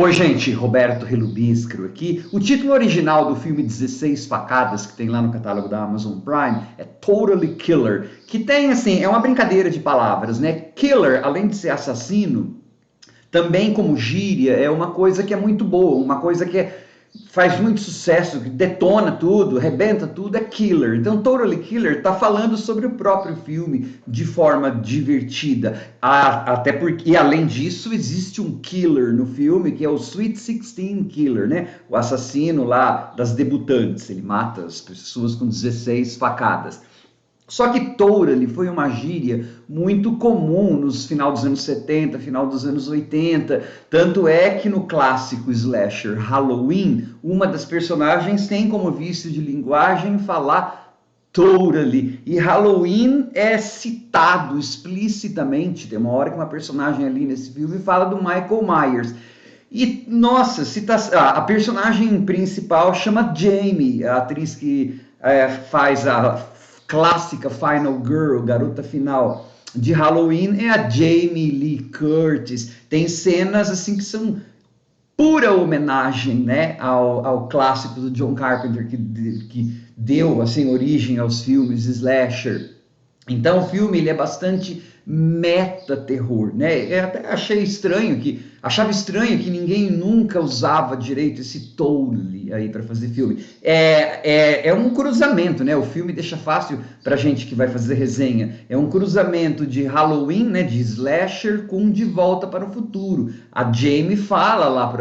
Oi, gente, Roberto Relubiscro aqui. O título original do filme 16 Facadas, que tem lá no catálogo da Amazon Prime, é Totally Killer, que tem, assim, é uma brincadeira de palavras, né? Killer, além de ser assassino, também como gíria, é uma coisa que é muito boa, uma coisa faz muito sucesso, que detona tudo, arrebenta tudo, é killer. Então, Totally Killer está falando sobre o próprio filme de forma divertida. Até porque, e além disso, existe um killer no filme, que é o Sweet 16 Killer, né? O assassino lá das debutantes. Ele mata as pessoas com 16 facadas. Só que Totally foi uma gíria muito comum nos final dos anos 70, final dos anos 80. Tanto é que no clássico slasher Halloween, uma das personagens tem como vício de linguagem falar Totally. E Halloween é citado explicitamente. Tem uma hora que uma personagem ali nesse filme fala do Michael Myers. E, nossa, a personagem principal chama Jamie, a atriz que faz a clássica Final Girl, garota final de Halloween, é a Jamie Lee Curtis. Tem cenas assim que são pura homenagem, né, ao clássico do John Carpenter que deu assim origem aos filmes slasher. Então o filme ele é bastante meta-terror, né? Eu até achava estranho que ninguém nunca usava direito esse Totally aí para fazer filme. É um cruzamento, né? O filme deixa fácil para gente que vai fazer resenha. É um cruzamento de Halloween, né? De slasher com De Volta para o Futuro. A Jamie fala lá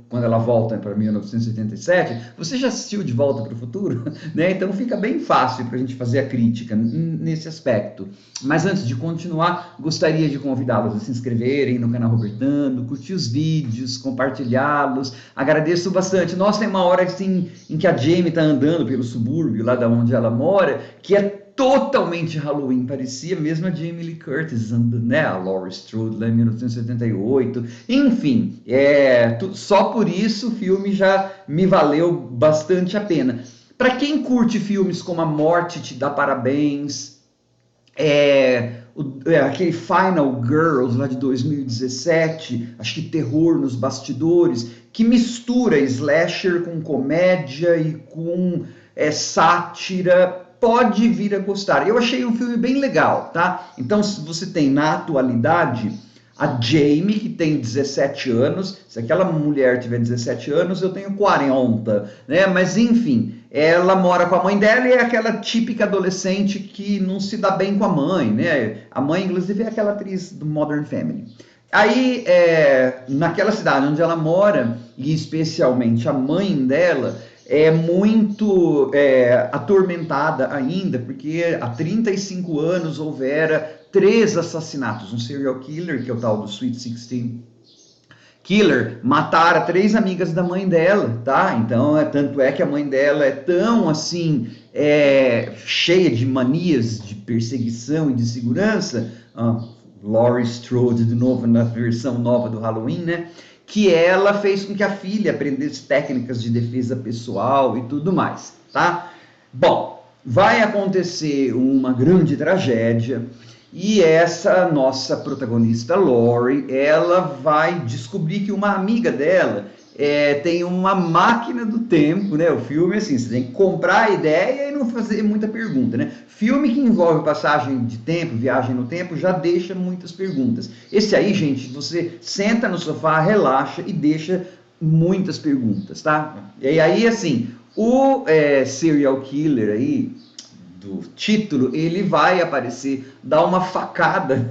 quando ela volta para 1987, você já assistiu De Volta para o Futuro? Né? Então fica bem fácil para a gente fazer a crítica nesse aspecto. Mas antes de continuar, gostaria de convidá-los a se inscreverem no canal Robertando, curtir os vídeos, compartilhá-los. Agradeço bastante. Nossa, tem uma hora assim, em que a Jamie está andando pelo subúrbio, lá da onde ela mora, que é totalmente Halloween, parecia mesmo a Jamie Lee Curtis, né? A Laurie Strode lá em 1978, enfim, só por isso o filme já me valeu bastante a pena. Para quem curte filmes como A Morte Te Dá Parabéns, aquele Final Girls lá de 2017, acho que terror nos bastidores, que mistura slasher com comédia e com sátira, pode vir a gostar. Eu achei um filme bem legal, tá? Então, se você tem na atualidade a Jamie, que tem 17 anos, se aquela mulher tiver 17 anos, eu tenho 40, né? Mas enfim, ela mora com a mãe dela e é aquela típica adolescente que não se dá bem com a mãe, né? A mãe, inclusive, é aquela atriz do Modern Family. Aí, naquela cidade onde ela mora, e especialmente a mãe dela, é muito atormentada ainda, porque há 35 anos houvera 3 assassinatos. Um serial killer, que é o tal do Sweet 16 Killer, matara 3 amigas da mãe dela, tá? Então, tanto é que a mãe dela é tão, assim, cheia de manias de perseguição e de segurança, Laurie Strode, de novo, na versão nova do Halloween, né? Que ela fez com que a filha aprendesse técnicas de defesa pessoal e tudo mais, tá? Bom, vai acontecer uma grande tragédia e essa nossa protagonista, Laurie, ela vai descobrir que uma amiga dela tem uma máquina do tempo, né? O filme, assim, você tem que comprar a ideia e não fazer muita pergunta, né? Filme que envolve passagem de tempo, viagem no tempo, já deixa muitas perguntas. Esse aí, gente, você senta no sofá, relaxa e deixa muitas perguntas, tá? E aí, assim, o serial killer aí, do título, ele vai aparecer, dar uma facada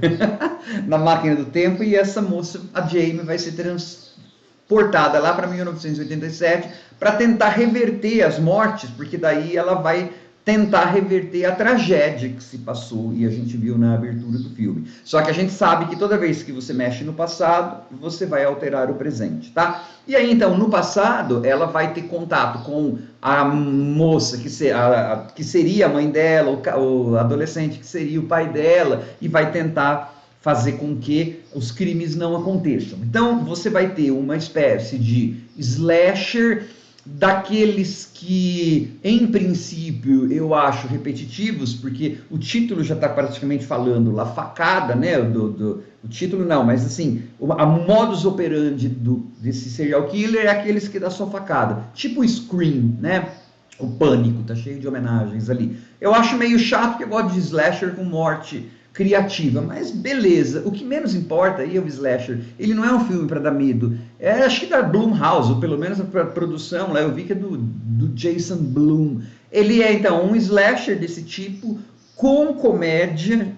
na máquina do tempo e essa moça, a Jamie, vai ser transportada lá para 1987 para tentar reverter as mortes, porque daí ela vai tentar reverter a tragédia que se passou e a gente viu na abertura do filme. Só que a gente sabe que toda vez que você mexe no passado, você vai alterar o presente, tá? E aí, então, no passado, ela vai ter contato com a moça que seria a mãe dela, o adolescente que seria o pai dela, e vai tentar fazer com que os crimes não aconteçam. Então, você vai ter uma espécie de slasher daqueles que, em princípio, eu acho repetitivos, porque o título já está praticamente falando lá, facada, né? O título não, mas assim, a modus operandi desse serial killer é aqueles que dá só facada, tipo Scream, né? O Pânico, tá cheio de homenagens ali. Eu acho meio chato porque eu gosto de slasher com morte criativa, mas beleza. O que menos importa aí é o slasher. Ele não é um filme para dar medo. É, acho que da Blumhouse, ou pelo menos a produção lá, eu vi que é do Jason Blum. Ele é então um slasher desse tipo com comédia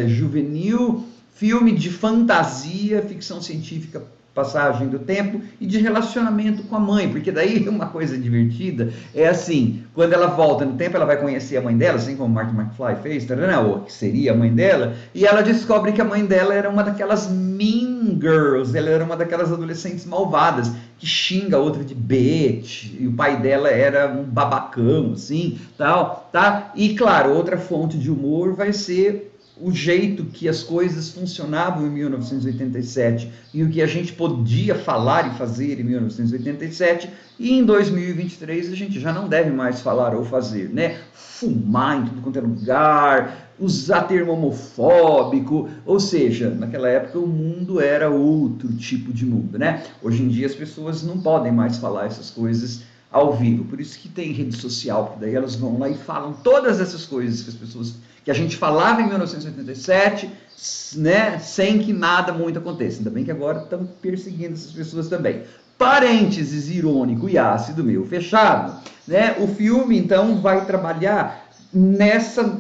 juvenil, filme de fantasia, ficção científica, passagem do tempo e de relacionamento com a mãe, porque daí uma coisa divertida é assim, quando ela volta no tempo, ela vai conhecer a mãe dela, assim como Marty McFly fez, ou que seria a mãe dela, e ela descobre que a mãe dela era uma daquelas mean girls, ela era uma daquelas adolescentes malvadas, que xinga a outra de bitch, e o pai dela era um babacão, assim, tal, tá? E claro, outra fonte de humor vai ser o jeito que as coisas funcionavam em 1987 e o que a gente podia falar e fazer em 1987, e em 2023 a gente já não deve mais falar ou fazer, né? Fumar em tudo quanto é lugar, usar termo homofóbico, ou seja, naquela época o mundo era outro tipo de mundo, né? Hoje em dia as pessoas não podem mais falar essas coisas ao vivo, por isso que tem rede social, porque daí elas vão lá e falam todas essas coisas que as pessoas, que a gente falava em 1987, né, sem que nada muito aconteça. Ainda bem que agora estão perseguindo essas pessoas também. Parênteses irônico e ácido meu, fechado, né? O filme então vai trabalhar nessa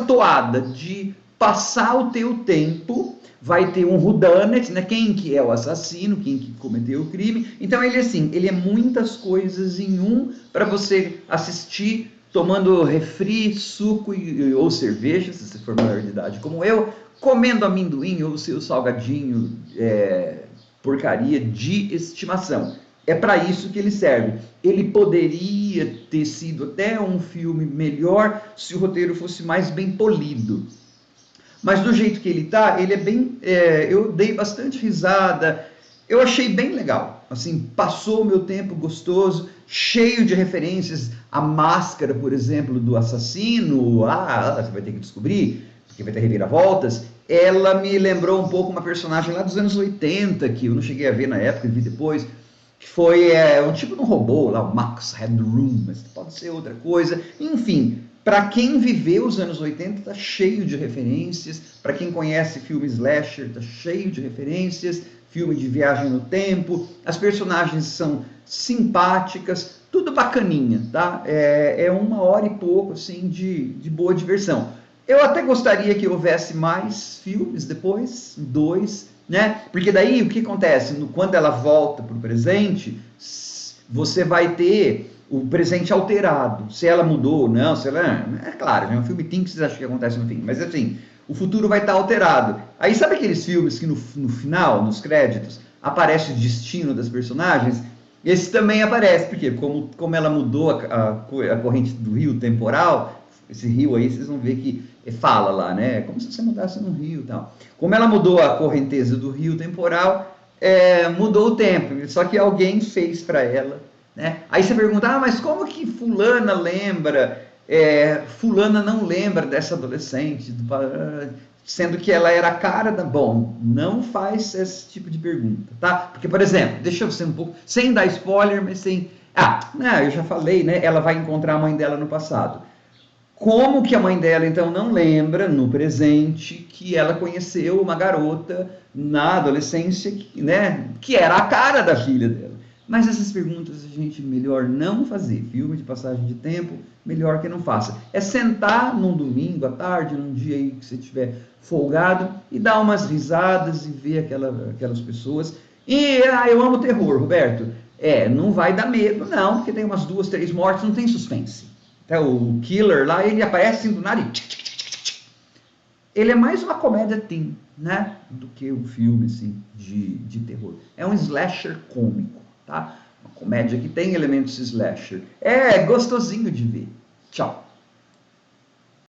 toada de passar o teu tempo. Vai ter um whodunit, né? Quem que é o assassino, quem que cometeu o crime. Então ele assim, ele é muitas coisas em um para você assistir tomando refri, suco ou cerveja, se você for maior de idade como eu, comendo amendoim ou seu salgadinho porcaria de estimação. É para isso que ele serve. Ele poderia ter sido até um filme melhor se o roteiro fosse mais bem polido. Mas do jeito que ele tá, ele é bem... eu dei bastante risada, eu achei bem legal. Assim, passou o meu tempo gostoso, cheio de referências à máscara, por exemplo, do assassino. Você vai ter que descobrir, porque vai ter reviravoltas. Ela me lembrou um pouco uma personagem lá dos anos 80, que eu não cheguei a ver na época, vi depois, que foi um tipo de um robô lá, o Max Headroom, mas pode ser outra coisa. Enfim, para quem viveu os anos 80, tá cheio de referências. Para quem conhece filme slasher, tá cheio de referências. Filme de viagem no tempo. As personagens são simpáticas, tudo bacaninha, tá? É 1 hora e pouco, assim, de boa diversão. Eu até gostaria que houvesse mais filmes depois, 2, né? Porque daí o que acontece? Quando ela volta para o presente, você vai ter o presente alterado, se ela mudou ou não, se ela... É claro, é um filme teen que vocês acham que acontece no fim, mas assim, o futuro vai estar alterado. Aí sabe aqueles filmes que no final, nos créditos, aparece o destino das personagens? Esse também aparece, porque como ela mudou a corrente do rio temporal, esse rio aí, vocês vão ver que fala lá, né? Como se você mudasse num rio e tal. Como ela mudou a correnteza do rio temporal, mudou o tempo, só que alguém fez para ela, né? Aí você pergunta, mas como que fulana lembra? Fulana não lembra dessa adolescente, sendo que ela era a cara da... Bom, não faz esse tipo de pergunta, tá? Porque, por exemplo, deixa eu ser um pouco... Sem dar spoiler, mas sem... não, eu já falei, né? Ela vai encontrar a mãe dela no passado. Como que a mãe dela, então, não lembra, no presente, que ela conheceu uma garota na adolescência, né? Que era a cara da filha dela. Mas essas perguntas a gente melhor não fazer. Filme de passagem de tempo, melhor que não faça. É sentar num domingo à tarde, num dia aí que você estiver folgado, e dar umas risadas e ver aquelas pessoas. E eu amo terror, Roberto. Não vai dar medo, não, porque tem umas 2, 3 mortes, não tem suspense. Até o killer lá, ele aparece assim do nada e... Ele é mais uma comédia teen, né? Do que um filme assim, de terror. É um slasher cômico, tá? Uma comédia que tem elementos slasher. É gostosinho de ver. Tchau.